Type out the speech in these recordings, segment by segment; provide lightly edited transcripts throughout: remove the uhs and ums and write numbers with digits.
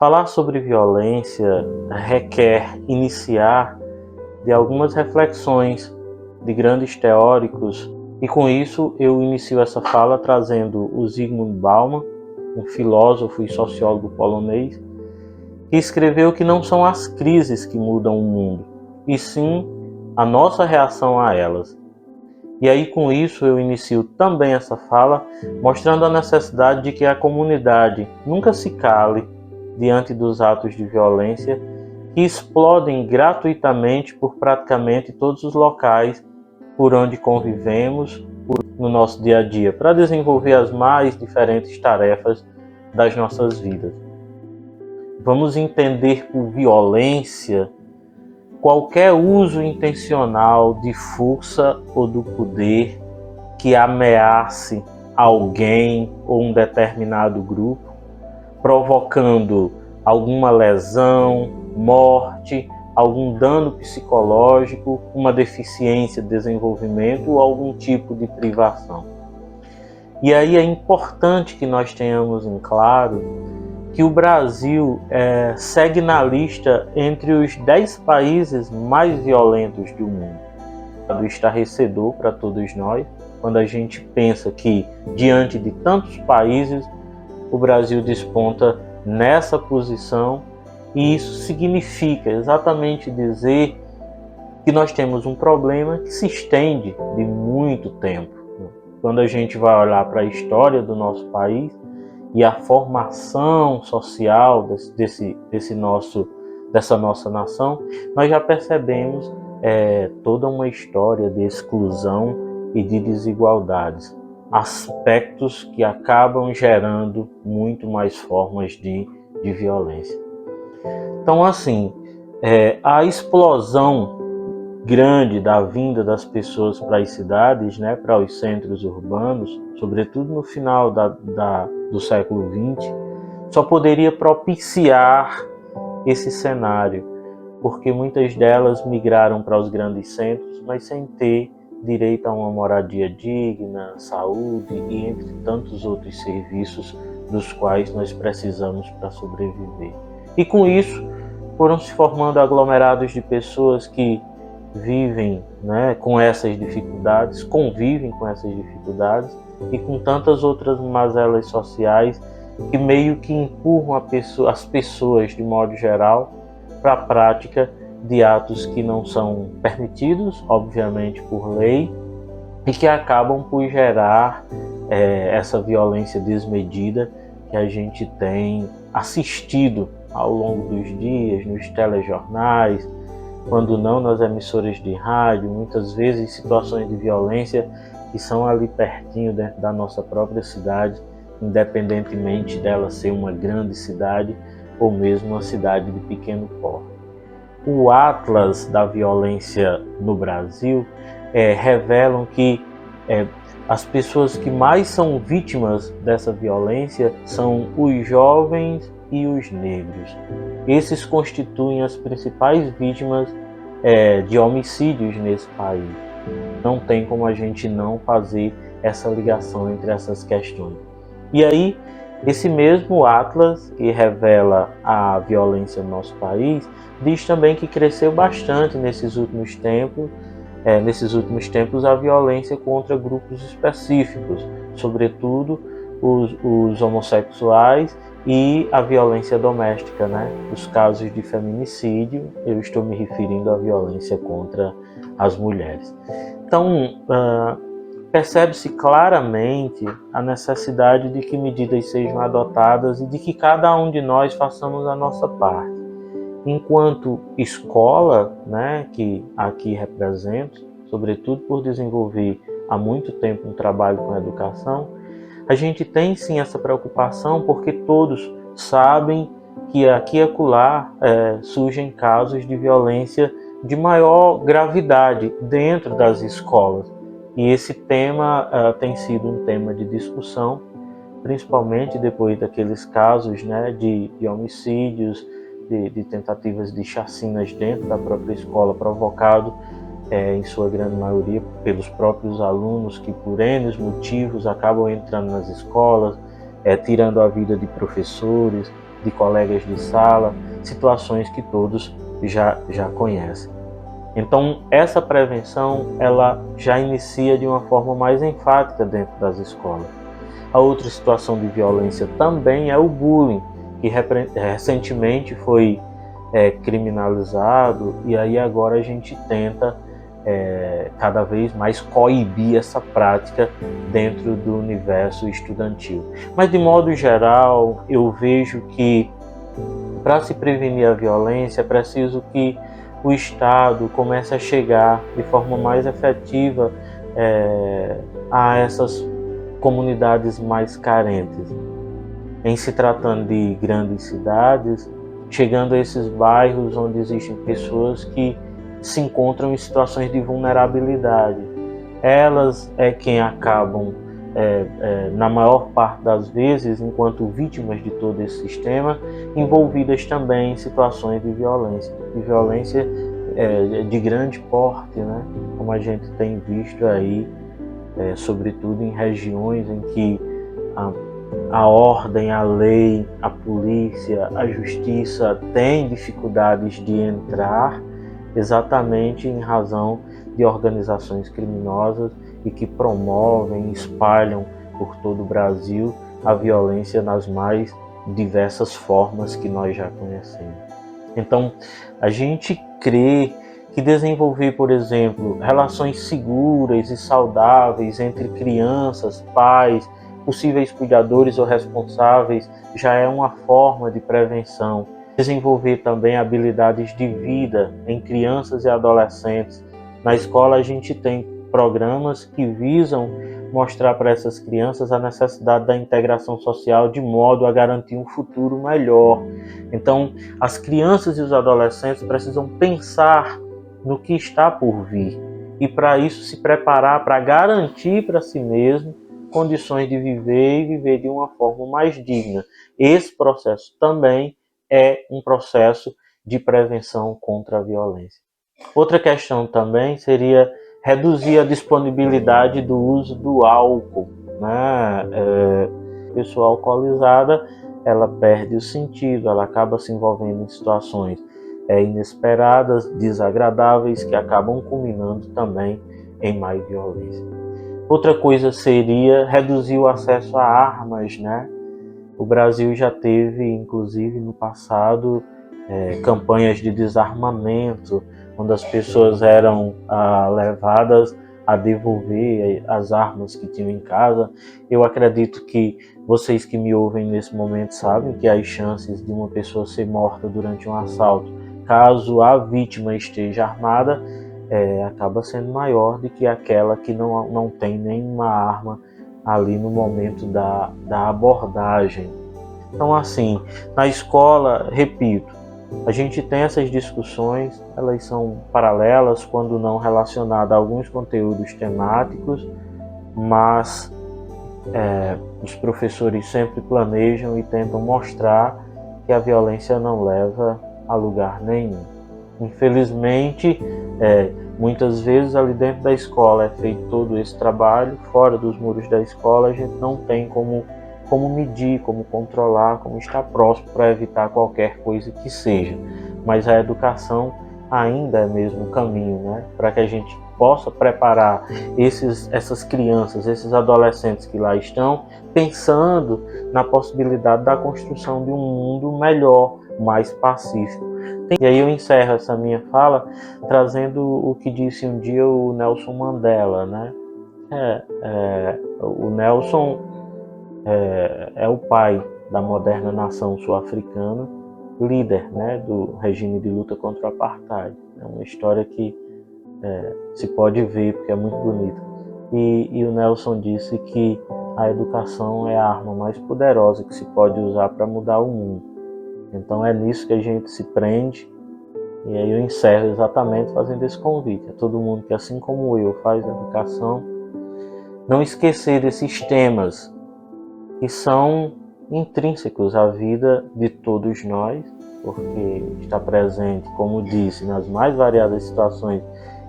Falar sobre violência requer iniciar de algumas reflexões de grandes teóricos, e com isso eu inicio essa fala trazendo o Zygmunt Bauman, um filósofo e sociólogo polonês, que escreveu que não são as crises que mudam o mundo, e sim a nossa reação a elas. E aí com isso eu inicio também essa fala, mostrando a necessidade de que a comunidade nunca se cale diante dos atos de violência que explodem gratuitamente por praticamente todos os locais por onde convivemos no nosso dia a dia, para desenvolver as mais diferentes tarefas das nossas vidas. Vamos entender por violência qualquer uso intencional de força ou do poder que ameace alguém ou um determinado grupo, provocando alguma lesão, morte, algum dano psicológico, uma deficiência de desenvolvimento ou algum tipo de privação. E aí é importante que nós tenhamos em claro que o Brasil segue na lista entre os 10 países mais violentos do mundo. É estarrecedor para todos nós, quando a gente pensa que, diante de tantos países, o Brasil desponta nessa posição, e isso significa exatamente dizer que nós temos um problema que se estende de muito tempo. Quando a gente vai olhar para a história do nosso país e a formação social dessa nossa nação, nós já percebemos toda uma história de exclusão e de desigualdades, aspectos que acabam gerando muito mais formas de violência. Então, assim, a explosão grande da vinda das pessoas para as cidades, né, para os centros urbanos, sobretudo no final do século XX, só poderia propiciar esse cenário, porque muitas delas migraram para os grandes centros, mas sem ter direito a uma moradia digna, saúde e entre tantos outros serviços dos quais nós precisamos para sobreviver. E com isso foram se formando aglomerados de pessoas que vivem, né, com essas dificuldades, convivem com essas dificuldades e com tantas outras mazelas sociais que meio que empurram as pessoas, de modo geral, para a prática de atos que não são permitidos, obviamente, por lei, e que acabam por gerar essa violência desmedida que a gente tem assistido ao longo dos dias, nos telejornais, quando não nas emissoras de rádio, muitas vezes situações de violência que são ali pertinho dentro da nossa própria cidade, independentemente dela ser uma grande cidade ou mesmo uma cidade de pequeno porte. O Atlas da violência no Brasil revelam que as pessoas que mais são vítimas dessa violência são os jovens e os negros. Esses constituem as principais vítimas de homicídios nesse país. Não tem como a gente não fazer essa ligação entre essas questões. E aí, esse mesmo Atlas, que revela a violência no nosso país, diz também que cresceu bastante nesses últimos tempos a violência contra grupos específicos, sobretudo os homossexuais e a violência doméstica, né? Os casos de feminicídio, eu estou me referindo à violência contra as mulheres. Então, percebe-se claramente a necessidade de que medidas sejam adotadas e de que cada um de nós façamos a nossa parte. Enquanto escola, né, que aqui represento, sobretudo por desenvolver há muito tempo um trabalho com a educação, a gente tem sim essa preocupação, porque todos sabem que aqui e acolá surgem casos de violência de maior gravidade dentro das escolas. E esse tema tem sido um tema de discussão, principalmente depois daqueles casos, né, de homicídios, de tentativas de chacinas dentro da própria escola, provocado em sua grande maioria pelos próprios alunos que por N motivos acabam entrando nas escolas, tirando a vida de professores, de colegas de sala, situações que todos já conhecem. Então, essa prevenção ela já inicia de uma forma mais enfática dentro das escolas. A outra situação de violência também é o bullying, que recentemente foi criminalizado, e aí agora a gente tenta cada vez mais coibir essa prática dentro do universo estudantil. Mas de modo geral, eu vejo que para se prevenir a violência é preciso que o Estado comece a chegar de forma mais efetiva a essas comunidades mais carentes. Em se tratando de grandes cidades, chegando a esses bairros onde existem pessoas que se encontram em situações de vulnerabilidade. Elas é quem acabam, na maior parte das vezes, enquanto vítimas de todo esse sistema, envolvidas também em situações de violência de grande porte, né? Como a gente tem visto aí, sobretudo em regiões em que a ordem, a lei, a polícia, a justiça têm dificuldades de entrar, exatamente em razão de organizações criminosas e que promovem, espalham por todo o Brasil a violência nas mais diversas formas que nós já conhecemos. Então, a gente crê que desenvolver, por exemplo, relações seguras e saudáveis entre crianças, pais, possíveis cuidadores ou responsáveis já é uma forma de prevenção. Desenvolver também habilidades de vida em crianças e adolescentes. Na escola a gente tem programas que visam mostrar para essas crianças a necessidade da integração social de modo a garantir um futuro melhor. Então, as crianças e os adolescentes precisam pensar no que está por vir e para isso se preparar para garantir para si mesmo condições de viver e viver de uma forma mais digna. Esse processo também é um processo de prevenção contra a violência. Outra questão também seria reduzir a disponibilidade do uso do álcool, né? A pessoa alcoolizada, ela perde o sentido, ela acaba se envolvendo em situações inesperadas, desagradáveis, que acabam culminando também em mais violência. Outra coisa seria reduzir o acesso a armas, né? O Brasil já teve, inclusive no passado, campanhas de desarmamento, onde as pessoas eram levadas a devolver as armas que tinham em casa. Eu acredito que vocês que me ouvem nesse momento sabem que as chances de uma pessoa ser morta durante um assalto, caso a vítima esteja armada, acaba sendo maior do que aquela que não tem nenhuma arma ali no momento da abordagem. Então, assim, na escola, repito, a gente tem essas discussões, elas são paralelas, quando não relacionadas a alguns conteúdos temáticos, mas os professores sempre planejam e tentam mostrar que a violência não leva a lugar nenhum. Infelizmente, muitas vezes ali dentro da escola é feito todo esse trabalho, fora dos muros da escola a gente não tem como medir, como controlar, como estar próximo para evitar qualquer coisa que seja. Mas a educação ainda é mesmo o caminho, né? Para que a gente possa preparar essas crianças, esses adolescentes que lá estão, pensando na possibilidade da construção de um mundo melhor, mais pacífico. E aí eu encerro essa minha fala trazendo o que disse um dia o Nelson Mandela, né? O Nelson é o pai da moderna nação sul-africana, líder, né, do regime de luta contra o apartheid. É uma história que se pode ver porque é muito bonita. E o Nelson disse que a educação é a arma mais poderosa que se pode usar para mudar o mundo. Então é nisso que a gente se prende. E aí eu encerro exatamente fazendo esse convite a todo mundo que, assim como eu, faz educação, não esquecer desses temas que são intrínsecos à vida de todos nós, porque está presente, como disse, nas mais variadas situações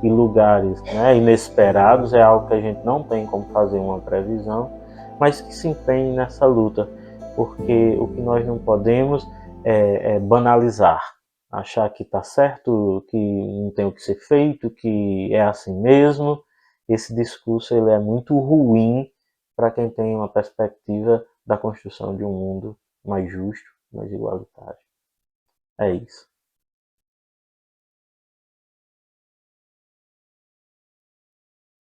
e lugares, né, inesperados. É algo que a gente não tem como fazer uma previsão, mas que se empenhe nessa luta, porque o que nós não podemos banalizar, achar que está certo, que não tem o que ser feito, que é assim mesmo. Esse discurso ele é muito ruim para quem tem uma perspectiva da construção de um mundo mais justo, mais igualitário. É isso.